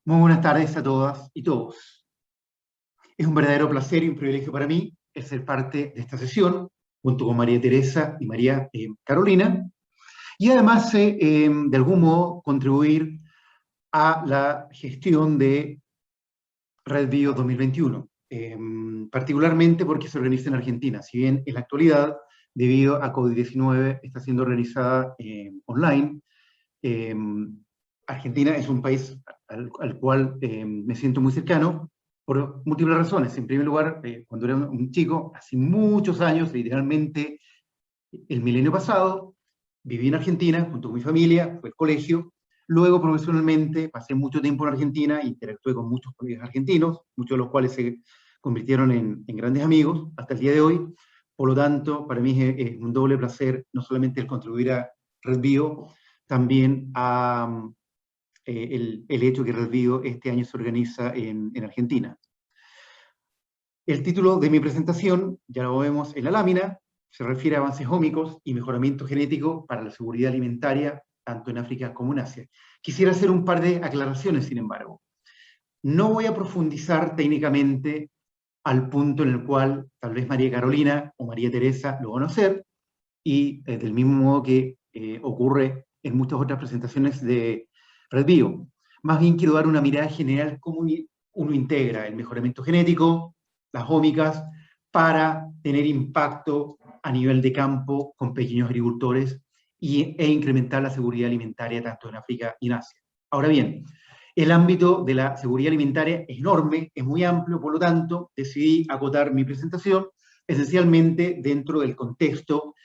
Muy buenas tardes a todas y todos. Es un verdadero placer y un privilegio para mí el ser parte de esta sesión, junto con María Teresa y María Carolina, y además, de algún modo, contribuir a la gestión de Red Bio 2021, particularmente porque se organiza en Argentina. Si bien en la actualidad, debido a COVID-19, está siendo realizada online, eh, Argentina es un país al cual me siento muy cercano por múltiples razones. En primer lugar, cuando era un chico, hace muchos años, literalmente el milenio pasado, viví en Argentina junto con mi familia, fue al colegio. Luego, profesionalmente, pasé mucho tiempo en Argentina, interactué con muchos colegas argentinos, muchos de los cuales se convirtieron en grandes amigos hasta el día de hoy. Por lo tanto, para mí es un doble placer no solamente el contribuir a Red Bio, también a el hecho que Red Bio este año se organiza en Argentina. El título de mi presentación, ya lo vemos en la lámina, se refiere a avances ómicos y mejoramiento genético para la seguridad alimentaria, tanto en África como en Asia. Quisiera hacer un par de aclaraciones, sin embargo. No voy a profundizar técnicamente al punto en el cual tal vez María Carolina o María Teresa lo van a hacer, y del mismo modo que ocurre en muchas otras presentaciones de Red Bio. Más bien quiero dar una mirada general cómo uno integra el mejoramiento genético, las ómicas, para tener impacto a nivel de campo con pequeños agricultores e incrementar la seguridad alimentaria tanto en África y en Asia. Ahora bien, el ámbito de la seguridad alimentaria es enorme, es muy amplio, por lo tanto, decidí acotar mi presentación esencialmente dentro del contexto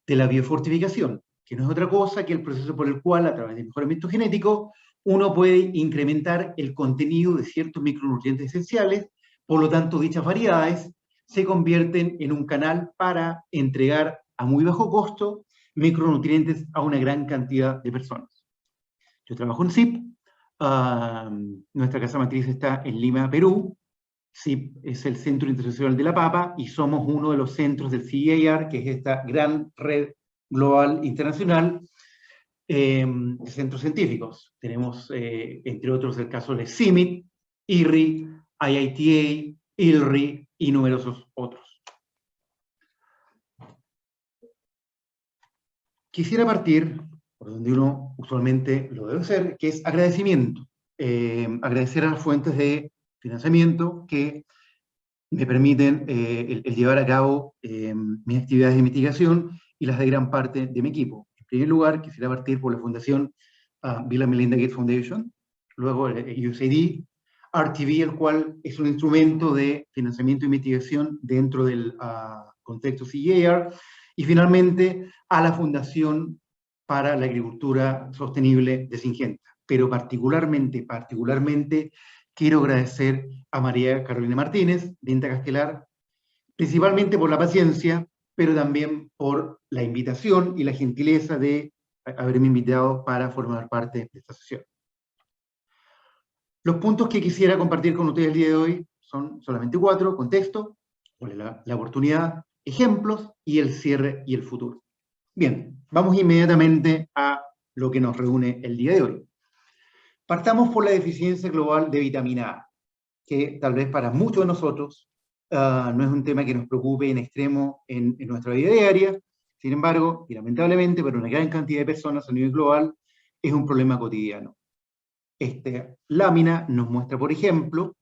de la biofortificación, que no es otra cosa que el proceso por el cual, a través del mejoramiento genético, uno puede incrementar el contenido de ciertos micronutrientes esenciales. Por lo tanto, dichas variedades se convierten en un canal para entregar a muy bajo costo micronutrientes a una gran cantidad de personas. Yo trabajo en CIP, nuestra casa matriz está en Lima, Perú. CIP es el Centro Internacional de la Papa y somos uno de los centros del CIAR, que es esta gran red global internacional de centros científicos. Tenemos, entre otros, el caso de CIMMYT, IRRI, IITA, ILRI y numerosos otros. Quisiera partir por donde uno usualmente lo debe hacer, que es agradecimiento. Agradecer a las fuentes de financiamiento que me permiten el llevar a cabo mis actividades de investigación y las de gran parte de mi equipo. En primer lugar, quisiera partir por la Fundación Bill and Melinda Gates Foundation, luego el USAID, RTV, el cual es un instrumento de financiamiento e investigación dentro del contexto CIAR, y finalmente a la Fundación para la Agricultura Sostenible de Singenta. Pero particularmente, quiero agradecer a María Carolina Martínez, de INTA Castelar, principalmente por la paciencia, pero también por la invitación y la gentileza de haberme invitado para formar parte de esta sesión. Los puntos que quisiera compartir con ustedes el día de hoy son solamente 4: contexto, cuál es la oportunidad, ejemplos y el cierre y el futuro. Bien, vamos inmediatamente a lo que nos reúne el día de hoy. Partamos por la deficiencia global de vitamina A, que tal vez para muchos de nosotros no es un tema que nos preocupe en extremo en nuestra vida diaria. Sin embargo, y lamentablemente para una gran cantidad de personas a nivel global, es un problema cotidiano. Esta lámina nos muestra, por ejemplo,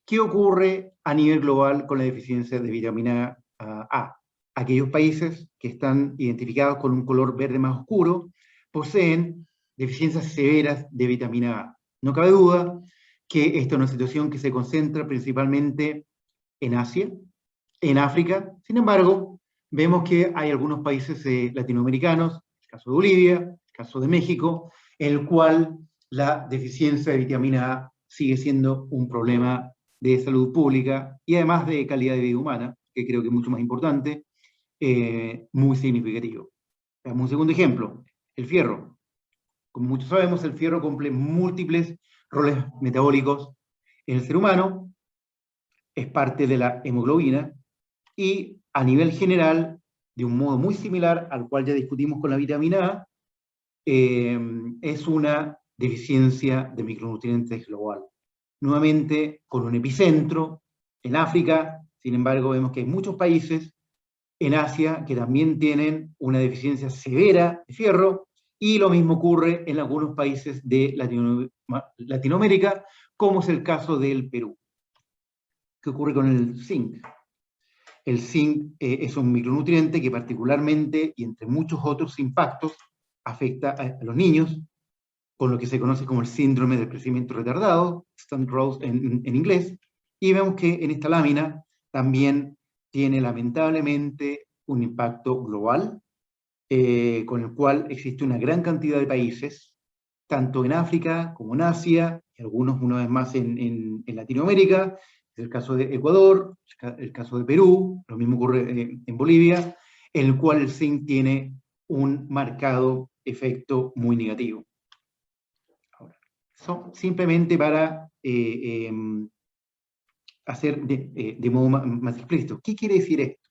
qué ocurre a nivel global con la deficiencia de vitamina A. Aquellos países que están identificados con un color verde más oscuro poseen deficiencias severas de vitamina A. No cabe duda que esta es una situación que se concentra principalmente en Asia, en África. Sin embargo, vemos que hay algunos países latinoamericanos, el caso de Bolivia, el caso de México, en el cual la deficiencia de vitamina A sigue siendo un problema de salud pública y además de calidad de vida humana, que creo que es mucho más importante, muy significativo. Veamos un segundo ejemplo, el fierro. Como muchos sabemos, el fierro cumple múltiples roles metabólicos en el ser humano, es parte de la hemoglobina, y a nivel general, de un modo muy similar al cual ya discutimos con la vitamina A, es una deficiencia de micronutrientes global. Nuevamente, con un epicentro en África. Sin embargo, vemos que hay muchos países en Asia que también tienen una deficiencia severa de fierro, y lo mismo ocurre en algunos países de Latinoamérica, como es el caso del Perú. ¿Qué ocurre con el zinc? El zinc es un micronutriente que particularmente, y entre muchos otros impactos, afecta a los niños, con lo que se conoce como el síndrome del crecimiento retardado, stunt growth en inglés, y vemos que en esta lámina también tiene lamentablemente un impacto global, con el cual existe una gran cantidad de países, tanto en África como en Asia, y algunos una vez más en Latinoamérica. Es el caso de Ecuador, el caso de Perú, lo mismo ocurre en Bolivia, en el cual el zinc tiene un marcado efecto muy negativo. Ahora, simplemente para hacer de modo más explícito. ¿Qué quiere decir esto?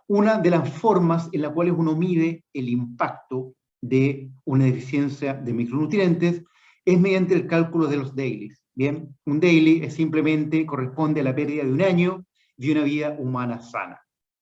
Una de las formas en las cuales uno mide el impacto de una deficiencia de micronutrientes es mediante el cálculo de los dailies. Bien, un daily simplemente corresponde a la pérdida de un año de una vida humana sana.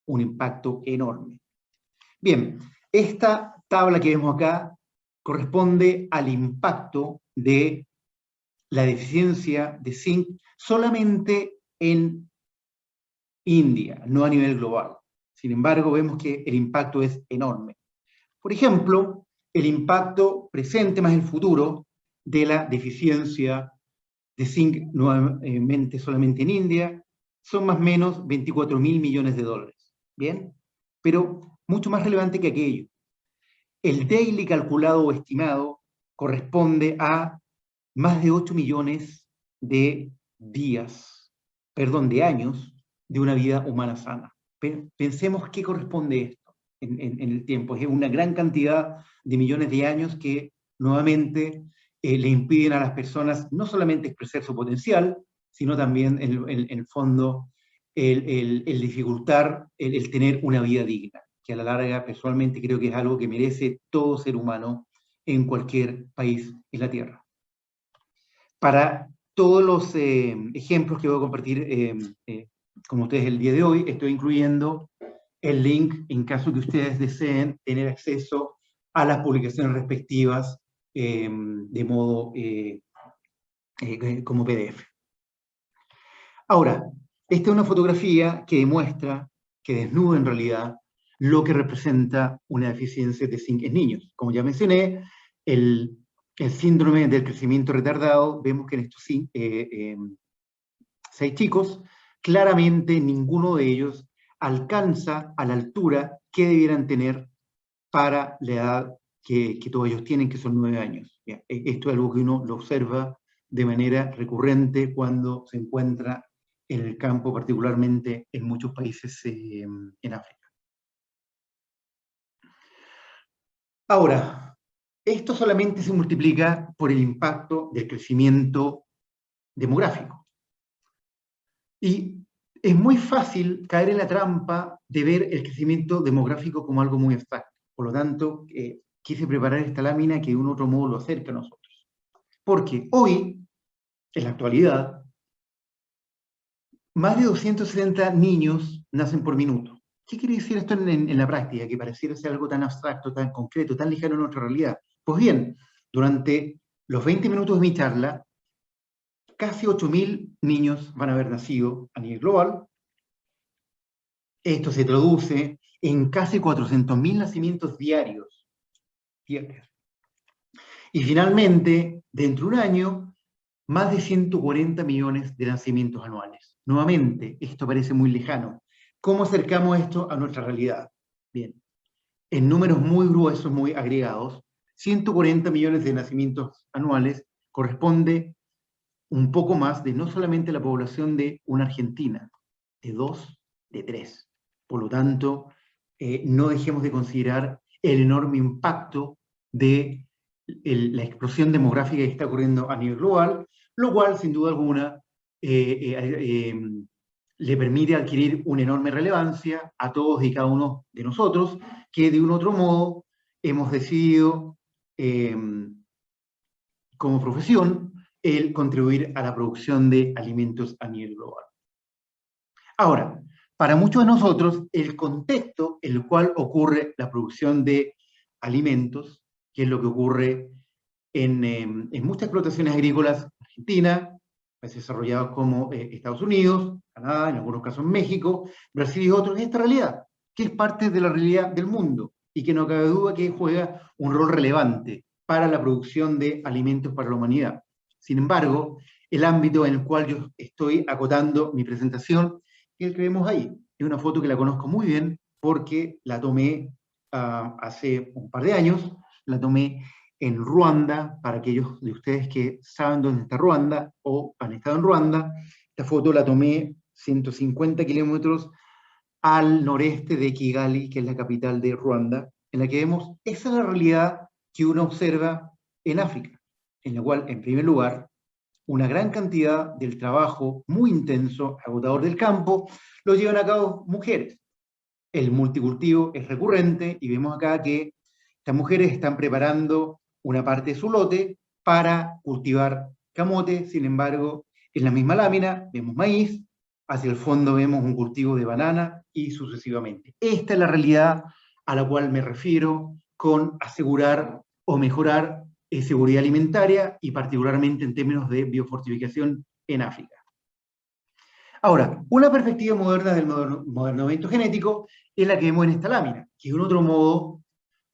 Un impacto enorme. Bien, esta tabla que vemos acá corresponde al impacto de la deficiencia de zinc solamente en India, no a nivel global. Sin embargo, vemos que el impacto es enorme. Por ejemplo, el impacto presente más el futuro de la deficiencia de zinc nuevamente solamente en India son más o menos 24.000 millones de dólares. ¿Bien? Pero mucho más relevante que aquello, el daily calculado o estimado corresponde a más de 8 millones de días, perdón, de años de una vida humana sana. Pensemos qué corresponde esto en el tiempo. Es una gran cantidad de millones de años que nuevamente le impiden a las personas no solamente expresar su potencial, sino también en el fondo el dificultar el tener una vida digna, que a la larga personalmente creo que es algo que merece todo ser humano en cualquier país en la Tierra. Para todos los ejemplos que voy a compartir con ustedes el día de hoy, estoy incluyendo el link en caso que ustedes deseen tener acceso a las publicaciones respectivas de modo como PDF. Ahora, esta es una fotografía que demuestra, que desnuda en realidad, lo que representa una deficiencia de zinc en niños. Como ya mencioné, el síndrome del crecimiento retardado, vemos que en estos 6 chicos, claramente ninguno de ellos alcanza a la altura que debieran tener para la edad que todos ellos tienen, que son 9 años. Esto es algo que uno lo observa de manera recurrente cuando se encuentra en el campo, particularmente en muchos países en África. Ahora, esto solamente se multiplica por el impacto del crecimiento demográfico. Y es muy fácil caer en la trampa de ver el crecimiento demográfico como algo muy abstracto. Por lo tanto, quise preparar esta lámina que de un otro modo lo acerca a nosotros. Porque hoy, en la actualidad, más de 270 niños nacen por minuto. ¿Qué quiere decir esto en la práctica? Que pareciera ser algo tan abstracto, tan concreto, tan lejano a nuestra realidad. Pues bien, durante los 20 minutos de mi charla, casi 8.000 niños van a haber nacido a nivel global. Esto se traduce en casi 400.000 nacimientos diarios. Y finalmente, dentro de un año, más de 140 millones de nacimientos anuales. Nuevamente, esto parece muy lejano. ¿Cómo acercamos esto a nuestra realidad? Bien, en números muy gruesos, muy agregados, 140 millones de nacimientos anuales corresponde un poco más de no solamente la población de una Argentina, de 2, de 3. Por lo tanto, no dejemos de considerar el enorme impacto de la explosión demográfica que está ocurriendo a nivel global, lo cual, sin duda alguna, le permite adquirir una enorme relevancia a todos y cada uno de nosotros, que de un otro modo hemos decidido como profesión el contribuir a la producción de alimentos a nivel global. Ahora, para muchos de nosotros, el contexto en el cual ocurre la producción de alimentos, que es lo que ocurre en muchas explotaciones agrícolas, Argentina, países desarrollados como Estados Unidos, Canadá, en algunos casos México, Brasil y otros, es esta realidad, que es parte de la realidad del mundo y que no cabe duda que juega un rol relevante para la producción de alimentos para la humanidad. Sin embargo, el ámbito en el cual yo estoy acotando mi presentación, que el que vemos ahí, es una foto que la conozco muy bien porque la tomé hace un par de años, la tomé en Ruanda, para aquellos de ustedes que saben dónde está Ruanda o han estado en Ruanda. Esta foto la tomé 150 kilómetros al noreste de Kigali, que es la capital de Ruanda, en la que vemos esa es la realidad que uno observa en África, en la cual, en primer lugar, una gran cantidad del trabajo muy intenso, agotador del campo, lo llevan a cabo mujeres. El multicultivo es recurrente y vemos acá que estas mujeres están preparando una parte de su lote para cultivar camote. Sin embargo, en la misma lámina vemos maíz, hacia el fondo vemos un cultivo de banana y sucesivamente. Esta es la realidad a la cual me refiero con asegurar o mejorar seguridad alimentaria y particularmente en términos de biofortificación en África. Ahora, una perspectiva moderna del modernamiento genético es la que vemos en esta lámina, que de un otro modo,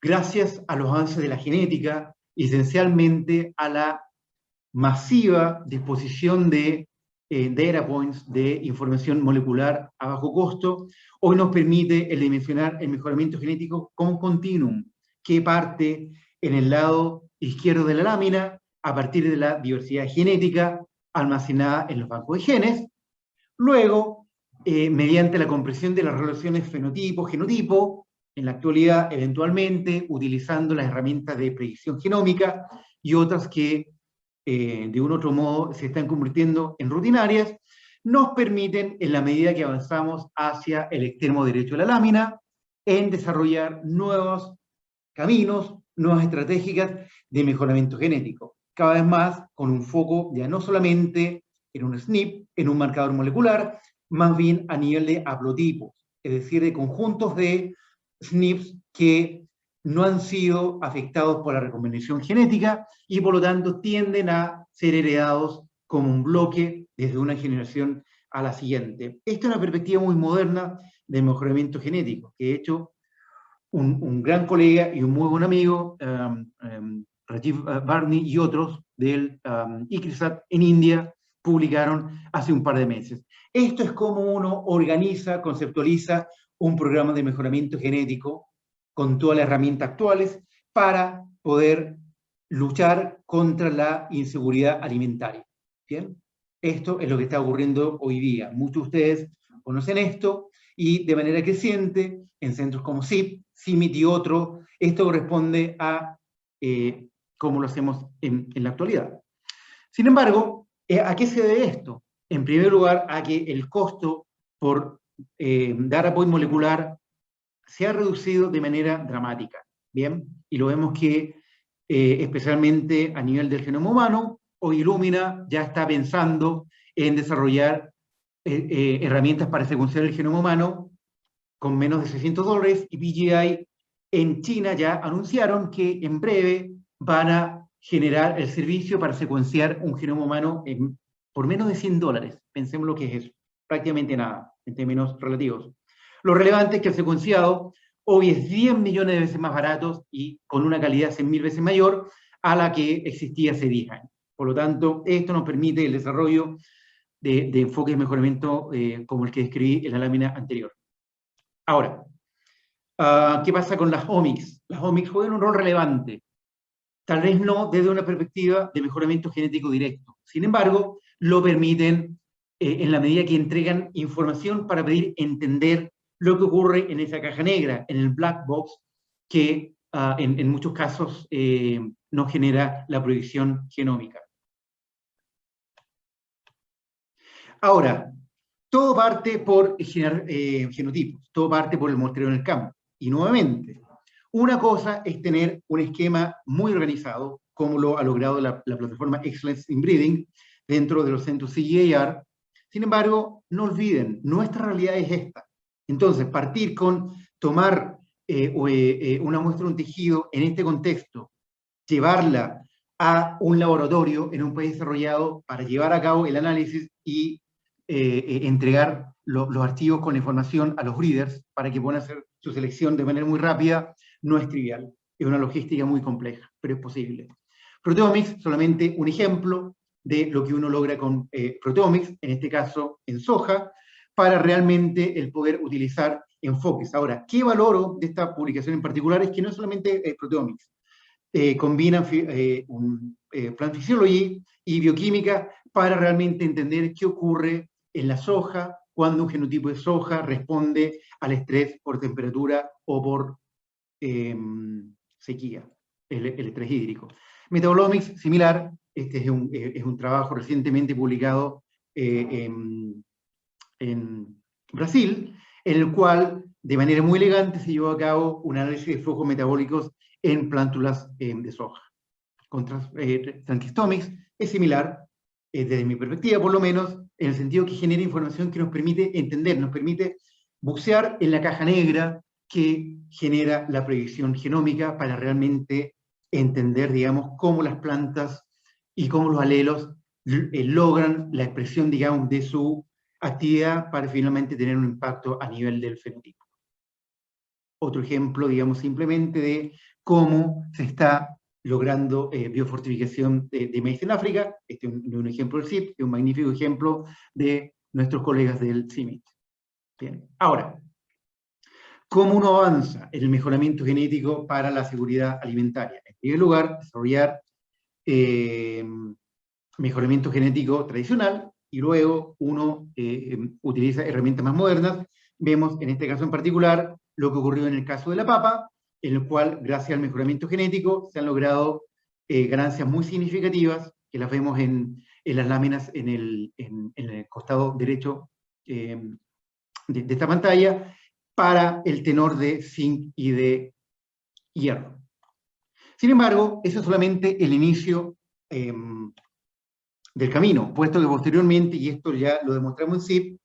gracias a los avances de la genética, esencialmente a la masiva disposición de data points, de información molecular a bajo costo, hoy nos permite el dimensionar el mejoramiento genético como un continuum, que parte en el lado izquierdo de la lámina, a partir de la diversidad genética almacenada en los bancos de genes. Luego, mediante la compresión de las relaciones fenotipo-genotipo, en la actualidad, eventualmente, utilizando las herramientas de predicción genómica y otras que, de un otro modo, se están convirtiendo en rutinarias, nos permiten, en la medida que avanzamos hacia el extremo derecho de la lámina, en desarrollar nuevos caminos, nuevas estrategias de mejoramiento genético. Cada vez más con un foco ya no solamente en un SNP, en un marcador molecular, más bien a nivel de haplotipos, es decir, de conjuntos de SNPs que no han sido afectados por la recombinación genética y por lo tanto tienden a ser heredados como un bloque desde una generación a la siguiente. Esta es una perspectiva muy moderna del mejoramiento genético, que de hecho un gran colega y un muy buen amigo, Rajiv Barney y otros del ICRISAT en India, publicaron hace un par de meses. Esto es cómo uno organiza, conceptualiza un programa de mejoramiento genético con todas las herramientas actuales para poder luchar contra la inseguridad alimentaria. ¿Bien? Esto es lo que está ocurriendo hoy día. Muchos de ustedes conocen esto y de manera creciente en centros como CIP, CIMIT y otros, esto corresponde a cómo lo hacemos en la actualidad. Sin embargo, ¿a qué se debe esto? En primer lugar, a que el costo por dar apoyo molecular se ha reducido de manera dramática, ¿bien? Y lo vemos que, especialmente a nivel del genoma humano, hoy Illumina ya está pensando en desarrollar herramientas para secuenciar el genoma humano con menos de $600, y BGI en China ya anunciaron que en breve van a generar el servicio para secuenciar un genoma humano por menos de $100. Pensemos lo que es eso, prácticamente nada, en términos relativos. Lo relevante es que el secuenciado hoy es 10 millones de veces más barato y con una calidad 100.000 veces mayor a la que existía hace 10 años. Por lo tanto, esto nos permite el desarrollo de enfoques de mejoramiento como el que describí en la lámina anterior. Ahora, ¿qué pasa con las omics? Las omics juegan un rol relevante, tal vez no desde una perspectiva de mejoramiento genético directo. Sin embargo, lo permiten en la medida que entregan información para pedir entender lo que ocurre en esa caja negra, en el black box, que en muchos casos no genera la proyección genómica. Ahora, todo parte por generar genotipos, todo parte por el muestreo en el campo. Y nuevamente, una cosa es tener un esquema muy organizado, como lo ha logrado la plataforma Excellence in Breeding dentro de los centros CGIAR. Sin embargo, no olviden, nuestra realidad es esta. Entonces, partir con tomar una muestra de un tejido en este contexto, llevarla a un laboratorio en un país desarrollado para llevar a cabo el análisis y entregar los archivos con la información a los breeders para que puedan hacer su selección de manera muy rápida, no es trivial. Es una logística muy compleja, pero es posible. Proteomics, solamente un ejemplo de lo que uno logra con Proteomics, en este caso en soja, para realmente el poder utilizar enfoques. Ahora, ¿qué valoro de esta publicación en particular? Es que no es solamente Proteomics, combinan Plant Physiology y bioquímica para realmente entender qué ocurre en la soja cuando un genotipo de soja responde al estrés por temperatura o por sequía, el estrés hídrico. Metabolomics, similar, este es un trabajo recientemente publicado en Brasil, en el cual de manera muy elegante se llevó a cabo un análisis de flujos metabólicos en plántulas de soja. Con Transcriptomics es similar, desde mi perspectiva por lo menos, en el sentido que genera información que nos permite entender, nos permite bucear en la caja negra que genera la predicción genómica para realmente entender, digamos, cómo las plantas y cómo los alelos logran la expresión, digamos, de su actividad para finalmente tener un impacto a nivel del fenotipo. Otro ejemplo, digamos, simplemente de cómo se está logrando biofortificación de maíz en África. Este es un ejemplo del CIP, es un magnífico ejemplo de nuestros colegas del CIMIT. Bien, ahora, ¿cómo uno avanza en el mejoramiento genético para la seguridad alimentaria? En primer lugar, desarrollar mejoramiento genético tradicional, y luego uno utiliza herramientas más modernas. Vemos en este caso en particular lo que ocurrió en el caso de la papa, en el cual, gracias al mejoramiento genético, se han logrado ganancias muy significativas, que las vemos en las láminas en el costado derecho de esta pantalla, para el tenor de zinc y de hierro. Sin embargo, eso es solamente el inicio del camino, puesto que posteriormente, y esto ya lo demostramos en CIP,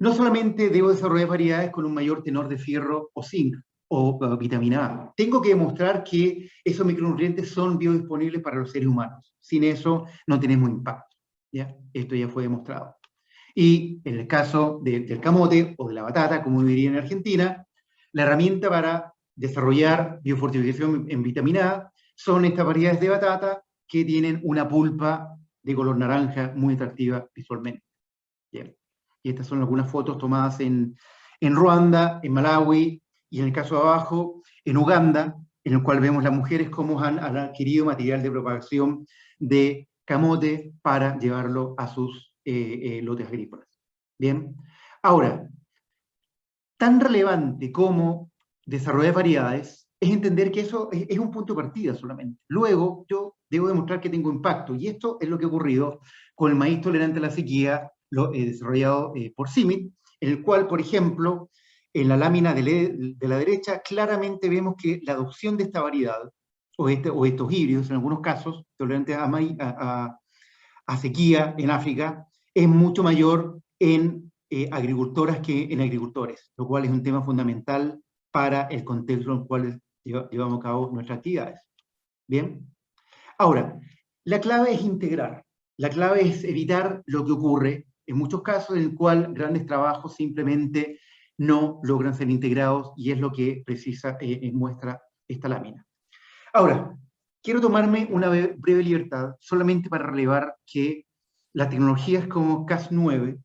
no solamente debo desarrollar variedades con un mayor tenor de fierro o zinc o vitamina A, tengo que demostrar que esos micronutrientes son biodisponibles para los seres humanos. Sin eso no tenemos impacto. ¿Ya? Esto ya fue demostrado. Y en el caso del camote o de la batata, como diría en Argentina, la herramienta para desarrollar biofortificación en vitamina A son estas variedades de batata que tienen una pulpa de color naranja muy atractiva visualmente. Bien. Y estas son algunas fotos tomadas en Ruanda, en Malawi, y en el caso de abajo, en Uganda, en el cual vemos las mujeres cómo han adquirido material de propagación de camote para llevarlo a sus lotes agrícolas. Bien. Ahora, tan relevante como desarrollar variedades es entender que eso es un punto de partida solamente. Luego, yo debo demostrar que tengo impacto, y esto es lo que ha ocurrido con el maíz tolerante a la sequía desarrollado por CIMIT, en el cual, por ejemplo, en la lámina de la derecha, claramente vemos que la adopción de esta variedad, o estos híbridos, en algunos casos, tolerantes a sequía en África, es mucho mayor en agricultoras que en agricultores, lo cual es un tema fundamental para el contexto en el cual llevamos a cabo nuestras actividades. Bien. Ahora, la clave es integrar. La clave es evitar lo que ocurre en muchos casos en el cual grandes trabajos simplemente no logran ser integrados, y es lo que precisa muestra esta lámina. Ahora, quiero tomarme una breve libertad solamente para relevar que las tecnologías como Cas9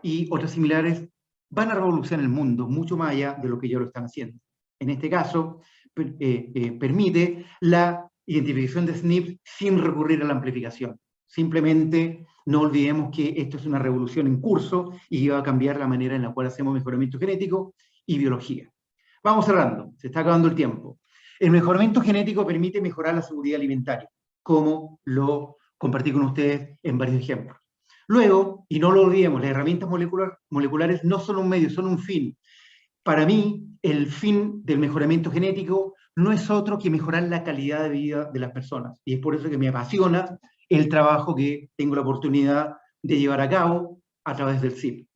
y otras similares van a revolucionar el mundo mucho más allá de lo que ya lo están haciendo. En este caso, permite la identificación de SNPs sin recurrir a la amplificación. Simplemente no olvidemos que esto es una revolución en curso y va a cambiar la manera en la cual hacemos mejoramiento genético y biología. Vamos cerrando, se está acabando el tiempo. El mejoramiento genético permite mejorar la seguridad alimentaria, como lo compartí con ustedes en varios ejemplos. Luego, y no lo olvidemos, las herramientas moleculares no son un medio, son un fin. Para mí, el fin del mejoramiento genético no es otro que mejorar la calidad de vida de las personas. Y es por eso que me apasiona el trabajo que tengo la oportunidad de llevar a cabo a través del CIP.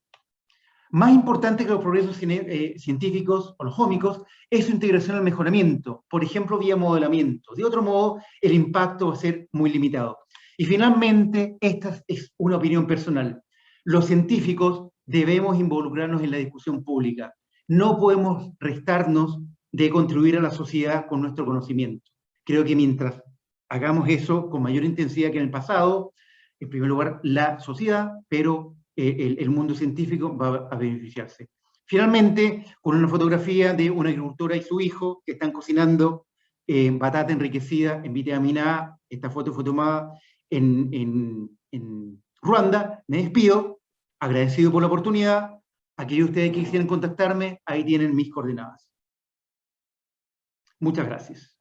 Más importante que los progresos científicos o los ómicos es su integración al mejoramiento, por ejemplo, vía modelamiento. De otro modo, el impacto va a ser muy limitado. Y finalmente, esta es una opinión personal. Los científicos debemos involucrarnos en la discusión pública. No podemos restarnos de contribuir a la sociedad con nuestro conocimiento. Creo que mientras hagamos eso con mayor intensidad que en el pasado, en primer lugar, la sociedad, pero el mundo científico va a beneficiarse. Finalmente, con una fotografía de una agricultora y su hijo que están cocinando batata enriquecida en vitamina A. Esta foto fue tomada en Ruanda. Me despido, agradecido por la oportunidad. Aquellos de ustedes que quisieran contactarme, ahí tienen mis coordenadas. Muchas gracias.